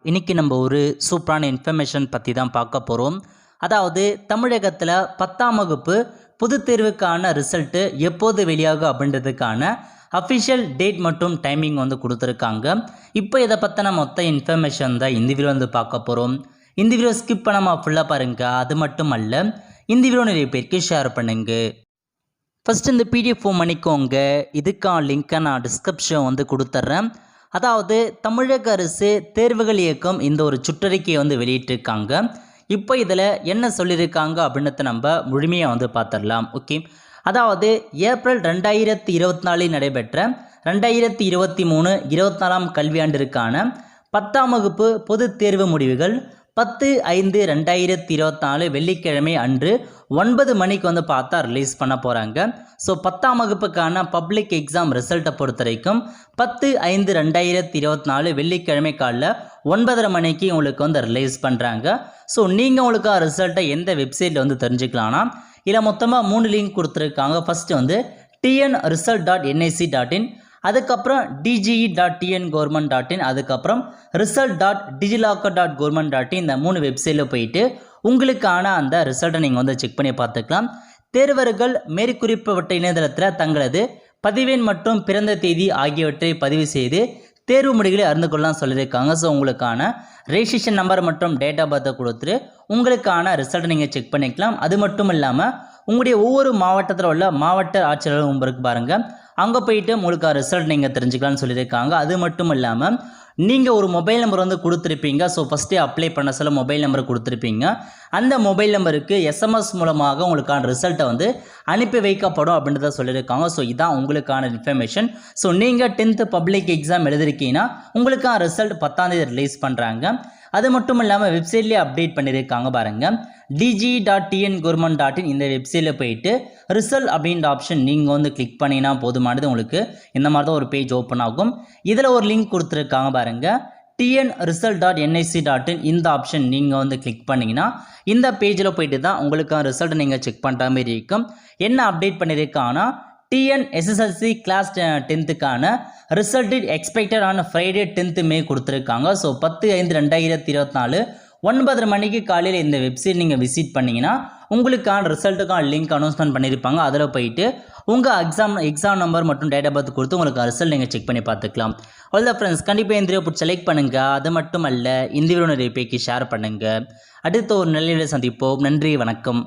இன்றைக்கி நம்ம ஒரு சூப்பரான இன்ஃபர்மேஷன் பற்றி தான் பார்க்க போகிறோம். அதாவது தமிழகத்தில் 10ஆம் வகுப்பு பொதுத் தேர்வுக்கான ரிசல்ட்டு எப்போது வெளியாகும் அப்படின்றதுக்கான அஃபிஷியல் டேட் மற்றும் டைமிங் கொடுத்துருக்காங்க. இப்போ இதை பற்றின மொத்த இன்ஃபர்மேஷன் தான் இந்த வீடியோ பார்க்க போகிறோம். இந்த வீடியோ ஸ்கிப் பண்ணாமல் ஃபுல்லாக பாருங்கள். அது மட்டும் அல்ல, இந்த வீடியோ நிறைய பேருக்கு ஷேர் பண்ணுங்க. ஃபஸ்ட்டு இந்த பிடிஎஃப் பண்ணிக்கோங்க. இதுக்கான லிங்க்கை நான் டிஸ்கிரிப்ஷன் கொடுத்துட்றேன். அதாவது தமிழக அரசு தேர்வுகள் இயக்கம் இந்த ஒரு சுற்றறிக்கையை வெளியிட்டிருக்காங்க. இப்போ இதில் என்ன சொல்லியிருக்காங்க அப்படின்றத நம்ம முழுமையாக பார்த்துடலாம். ஓகே, அதாவது ஏப்ரல் 2024 நடைபெற்ற 2023-24 கல்வியாண்டிற்கான 10ஆம் வகுப்பு பொதுத் தேர்வு முடிவுகள் 10/5/2024 வெள்ளிக்கிழமை அன்று 9 மணிக்கு பார்த்தா ரிலீஸ் பண்ண போகிறாங்க. ஸோ 10ஆம் வகுப்புக்கான பப்ளிக் எக்ஸாம் ரிசல்ட்டை பொறுத்த வரைக்கும் 10/5/2024 வெள்ளிக்கிழமை காலைல 9:30 மணிக்கு உங்களுக்கு ரிலீஸ் பண்ணுறாங்க. ஸோ நீங்கள் உங்களுக்கு ரிசல்ட்டை எந்த வெப்சைட்டில் தெரிஞ்சுக்கலாம்னா, இதில் மொத்தமாக 3 லிங்க் கொடுத்துருக்காங்க. ஃபஸ்ட்டு tnresult.nic.in, அதுக்கப்புறம் dge.tngovernment.in, அதுக்கப்புறம் result.digilocker.government.in. இந்த 3 வெப்சைட்டில் போயிட்டு உங்களுக்கான அந்த ரிசல்ட்டை நீங்கள் செக் பண்ணி பார்த்துக்கலாம். தேர்வர்கள் மேற்குறிப்பிட்ட இணையதளத்தில் தங்களது பதிவெண் மற்றும் பிறந்த தேதி ஆகியவற்றை பதிவு செய்து தேர்வு முடிவுகளை அறிந்து கொள்ளலாம் சொல்லியிருக்காங்க. ஸோ உங்களுக்கான ரெஜிஸ்ட்ரேஷன் நம்பர் மற்றும் டேட் ஆஃப் பர்த்தை கொடுத்துட்டு உங்களுக்கான ரிசல்ட்டை நீங்கள் செக் பண்ணிக்கலாம். அது மட்டும் இல்லாமல் உங்களுடைய ஒவ்வொரு மாவட்டத்தில் உள்ள மாவட்ட ஆட்சியர் நம்பருக்கு பாருங்கள், அங்கே போயிட்டு உங்களுக்கு ரிசல்ட் நீங்கள் தெரிஞ்சுக்கலாம்னு சொல்லியிருக்காங்க. அது மட்டும் இல்லாமல் நீங்கள் ஒரு மொபைல் நம்பர் கொடுத்துருப்பீங்க. ஸோ ஃபஸ்ட்டே அப்ளை பண்ண சொல்ல மொபைல் நம்பர் கொடுத்துருப்பீங்க. அந்த மொபைல் நம்பருக்கு எஸ்எம்எஸ் மூலமாக உங்களுக்கான ரிசல்ட்டை அனுப்பி வைக்கப்படும் அப்படின்றத சொல்லியிருக்காங்க. ஸோ இதான் உங்களுக்கான இன்ஃபர்மேஷன். ஸோ நீங்கள் 10th பப்ளிக் எக்ஸாம் எழுதிருக்கீங்கன்னா உங்களுக்கான ரிசல்ட் 10ஆம் தேதி ரிலீஸ் பண்ணுறாங்க. அது மட்டும் இல்லாமல் வெப்சைட்லேயே அப்டேட் பண்ணியிருக்காங்க பாருங்கள். dge.tngovernment.in இந்த வெப்சைட்டில் போயிட்டு ரிசல்ட் அப்படின்ற ஆப்ஷன் நீங்கள் கிளிக் பண்ணினா போதுமானது. உங்களுக்கு இந்த மாதிரி தான் ஒரு பேஜ் ஓப்பன் ஆகும். இதில் ஒரு லிங்க் கொடுத்துருக்காங்க பாருங்கள், tnresult.nic.in. இந்த ஆப்ஷன் நீங்கள் கிளிக் பண்ணிங்கன்னா இந்த பேஜில் போயிட்டு தான் உங்களுக்கான ரிசல்ட்டை நீங்கள் செக் பண்ணுற மாதிரி இருக்கும். என்ன அப்டேட் பண்ணியிருக்காங்கன்னா, TNSSLC கிளாஸ் 10க்கான result expected on Friday 10th May கொடுத்துருக்காங்க. ஸோ 10/5/2024 9:30 மணிக்கு காலையில் இந்த வெப்சைட் நீங்கள் விசிட் பண்ணிங்கன்னா உங்களுக்கான ரிசல்ட்டுக்கான லிங்க் அனௌன்ஸ்மெண்ட் பண்ணியிருப்பாங்க. அதில் போயிட்டு உங்கள் எக்ஸாம் நம்பர் மற்றும் டேட் ஆஃப் பர்த் கொடுத்து உங்களுக்கு ரிசல்ட் நீங்கள் செக் பண்ணி பார்த்துக்கலாம். அவ்வளோ ஃப்ரெண்ட்ஸ், கண்டிப்பாக இந்த வீடியோ பிடிச்சி லைக் பண்ணுங்கள். அது மட்டும் அல்ல, இந்த வீடியோ நிறைய பேருக்கு ஷேர் பண்ணுங்கள். அடுத்த ஒரு நல்ல வீடியோ சந்திப்போம். நன்றி, வணக்கம்.